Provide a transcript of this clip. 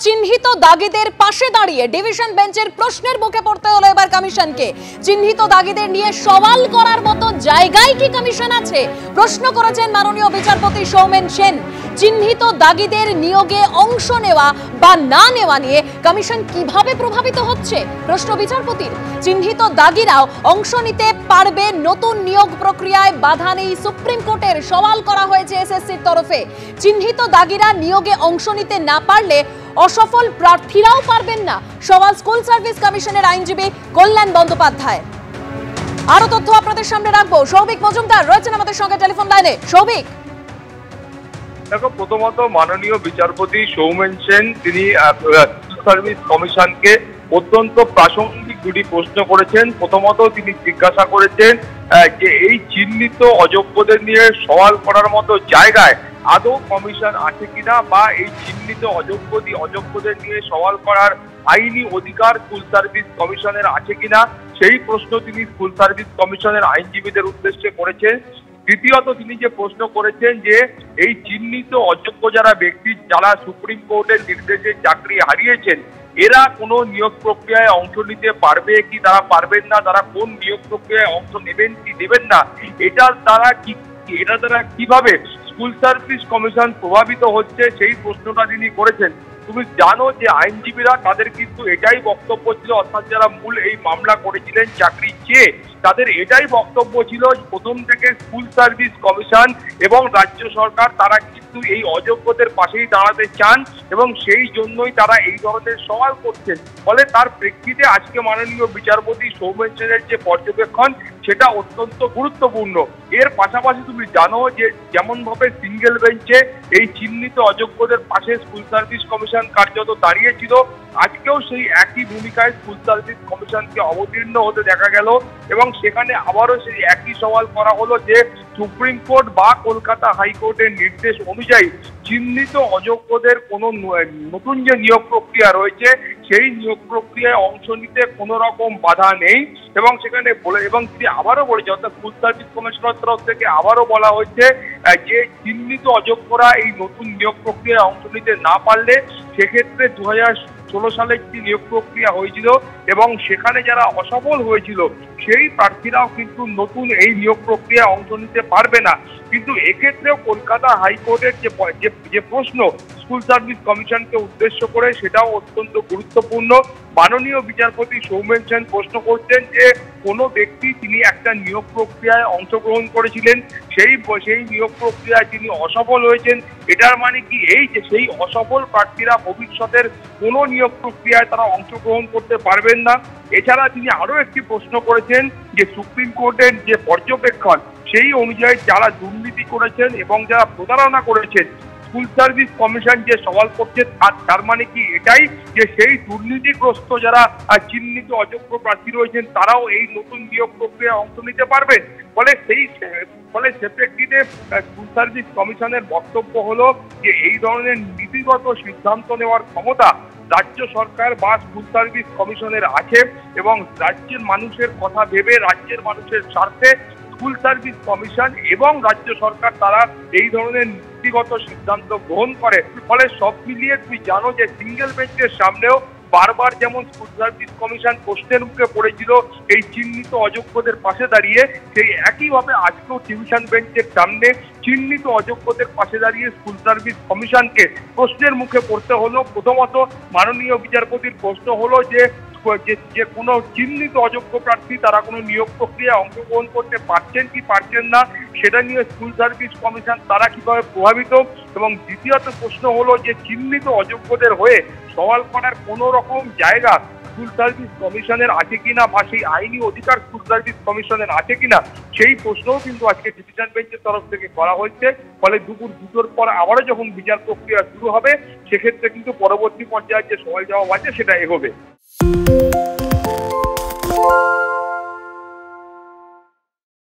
চিহ্নিত দাগিদের পাশে দাঁড়িয়ে ডিভিশন বেঞ্চের প্রশ্নের মুখে পড়তে হলো এবার কমিশনকে। চিহ্নিত দাগিদের নিয়ে সওয়াল করার মতো জায়গায় কি কমিশন আছে, প্রশ্ন করেছেন মাননীয় বিচারপতি সৌমেন সেন। চিহ্নিত দাগিদের নিয়োগে অংশ নেওয়া বা না নেওয়া নিয়ে কমিশন কিভাবে প্রভাবিত হচ্ছে প্রশ্ন বিচারপতির। চিহ্নিত দাগিরাও অংশ নিতে পারবে নতুন নিয়োগ প্রক্রিয়ায় বাধা নেই সুপ্রিম কোর্টের, সওয়াল করা হয়েছে এসএসসির তরফে। চিহ্নিত দাগিরা নিয়োগে অংশ নিতে না পারলে অসফল প্রার্থীরাও পারবেন না, সওয়াল স্কুল সার্ভিস কমিশনের আইনজীবী কল্যাণ বন্দ্যোপাধ্যায়। আরো তথ্য আপনাদের সামনে রাখবো। সৌভিক মজুমদার রয়েছেন আমাদের সঙ্গে টেলিফোন লাইনে। সৌভিক, দেখো, প্রথমত মাননীয় বিচারপতি সৌমেন সেন তিনি সার্ভিস কমিশনকে অত্যন্ত প্রাসঙ্গিক দুটি প্রশ্ন করেছেন। প্রথমত তিনি জিজ্ঞাসা করেছেন যে এই চিহ্নিত অযোগ্যদের নিয়ে সওয়াল করার মতো জায়গায় আদৌ কমিশন আছে কিনা, বা এই চিহ্নিত অযোগ্যদের নিয়ে সওয়াল করার আইনি অধিকার স্কুল সার্ভিস কমিশনের আছে কিনা, সেই প্রশ্ন তিনি স্কুল সার্ভিস কমিশনের আইনজীবীদের উদ্দেশ্যে করেছেন। দ্বিতীয়ত তিনি যে প্রশ্ন করেছেন যে এই চিহ্নিত অযোগ্য যারা ব্যক্তি যারা সুপ্রিম কোর্টের নির্দেশে চাকরি হারিয়েছেন, এরা কোনো নিয়োগ প্রক্রিয়ায় অংশ নিতে পারবে কি তারা পারবেন না, তারা কোন নিয়োগ প্রক্রিয়ায় অংশ নেবেন কি নেবেন না, এটা দ্বারা কিভাবে স্কুল সার্ভিস কমিশন প্রভাবিত হচ্ছে সেই প্রশ্নটা তিনি করেছেন। তুমি জানো যে আইনজীবীরা তাদের কিন্তু এটাই বক্তব্য ছিল, অর্থাৎ যারা মূল এই মামলা করেছিলেন চাকরি চেয়ে, তাদের এটাই বক্তব্য ছিল প্রথম থেকে স্কুল সার্ভিস কমিশন এবং রাজ্য সরকার তারা কিন্তু এই অযোগ্যদের পাশেই দাঁড়াতে চান এবং সেই জন্যই তারা এই ধরনের সওয়াল করছেন। ফলে তার প্রেক্ষিতে আজকে মাননীয় বিচারপতি সৌমেন সেনের যে পর্যবেক্ষণ সেটা অত্যন্ত গুরুত্বপূর্ণ। এর পাশাপাশি তুমি জানো যে যেমন ভাবে সিঙ্গেল বেঞ্চে এই চিহ্নিত অযোগ্যদের পাশে স্কুল সার্ভিস কমিশন কার্যত দাঁড়িয়েছিল, আজকেও সেই একই ভূমিকায় স্কুল সার্ভিস কমিশনকে অবতীর্ণ হতে দেখা গেল এবং সেখানে আবারও সেই একই সওয়াল করা হলো যে সুপ্রিম কোর্ট বা কলকাতা হাইকোর্টের নির্দেশ অনুযায়ী চিহ্নিত অযোগ্যদের কোনো নতুন যে নিয়োগ প্রক্রিয়া রয়েছে সেই নিয়োগ প্রক্রিয়ায় অংশ নিতে কোনো রকম বাধা নেই এবং সেখানে এবং তিনি আবারও বলেছে, অর্থাৎ স্কুল সার্ভিস কমিশনের তরফ থেকে আবারও বলা হয়েছে যে চিহ্নিত অযোগ্যরা এই নতুন নিয়োগ প্রক্রিয়ায় অংশ নিতে না পারলে সেক্ষেত্রে 2016 সালে একটি নিয়োগ প্রক্রিয়া হয়েছিল এবং সেখানে যারা অসফল হয়েছিল সেই প্রার্থীরাও কিন্তু নতুন এই নিয়োগ প্রক্রিয়ায় অংশ নিতে পারবে না। কিন্তু এক্ষেত্রেও কলকাতা হাইকোর্টের যে প্রশ্ন স্কুল সার্ভিস কমিশনকে উদ্দেশ্য করে সেটাও অত্যন্ত গুরুত্বপূর্ণ। মাননীয় বিচারপতি সৌমেন সেন প্রশ্ন করছেন যে কোনো ব্যক্তি তিনি একটা নিয়োগ প্রক্রিয়ায় অংশগ্রহণ করেছিলেন, সেই নিয়োগ প্রক্রিয়ায় তিনি অসফল হয়েছেন, এটার মানে কি এই যে সেই অসফল প্রার্থীরা ভবিষ্যতের কোনো নিয়োগ প্রক্রিয়ায় তারা অংশগ্রহণ করতে পারবেন না? এছাড়া তিনি আরো একটি প্রশ্ন করেছেন যে সুপ্রিম কোর্টের যে পর্যবেক্ষণ সেই অনুযায়ী যারা দুর্নীতি করেছেন এবং যারা প্রতারণা করেছেন স্কুল সার্ভিস কমিশন যে সওয়াল করছে তার মানে কি এটাই যে সেই দুর্নীতিগ্রস্ত যারা চিহ্নিত অযোগ্য প্রার্থী রয়েছেন তারাও এই নতুন নিয়োগ প্রক্রিয়ায় অংশ নিতে পারবেন। ফলে সে প্রেক্ষিতে স্কুল সার্ভিস কমিশনের বক্তব্য হলো যে এই ধরনের নীতিগত সিদ্ধান্ত নেওয়ার ক্ষমতা রাজ্য সরকার বা স্কুল সার্ভিস কমিশনের আছে এবং রাজ্যের মানুষের কথা ভেবে রাজ্যের মানুষের স্বার্থে স্কুল সার্ভিস কমিশন এবং রাজ্য সরকার তারা এই ধরনের নীতিগত সিদ্ধান্ত গ্রহণ করে। ফলে সব মিলিয়ে তুমি জানো যে সিঙ্গেল বেঞ্চের সামনেও বারবার যেমন স্কুল সার্ভিস কমিশন প্রশ্নের মুখে পড়েছিল এই চিহ্নিত অযোগ্যদের পাশে দাঁড়িয়ে, সেই একইভাবে আজকেও ডিভিশন বেঞ্চের সামনে চিহ্নিত অযোগ্যদের পাশে দাঁড়িয়ে স্কুল সার্ভিস কমিশনকে প্রশ্নের মুখে পড়তে হলো। প্রথমত মাননীয় বিচারপতির প্রশ্ন হলো যে কোনো চিহ্নিত অযোগ্য প্রার্থী তারা কোনো নিয়োগ প্রক্রিয়ায় অংশগ্রহণ করতে পারছেন কি পারছেন না সেটা নিয়ে স্কুল সার্ভিস কমিশন তারা কিভাবে প্রভাবিত, এবং দ্বিতীয়ত প্রশ্ন হলো যে চিহ্নিত অযোগ্যদের হয়ে সওয়াল করার কোনো রকম জায়গা স্কুল সার্ভিস কমিশনের আছে কিনা বা সেই আইনি অধিকার স্কুল সার্ভিস কমিশনের আছে কিনা সেই প্রশ্নও কিন্তু আজকে ডিভিশন বেঞ্চের তরফ থেকে করা হচ্ছে। ফলে দুপুর 2টোর পর আবারও যখন বিচার প্রক্রিয়া শুরু হবে সেক্ষেত্রে কিন্তু পরবর্তী পর্যায়ে যে সওয়াল জবাব আছে সেটা এগোবে।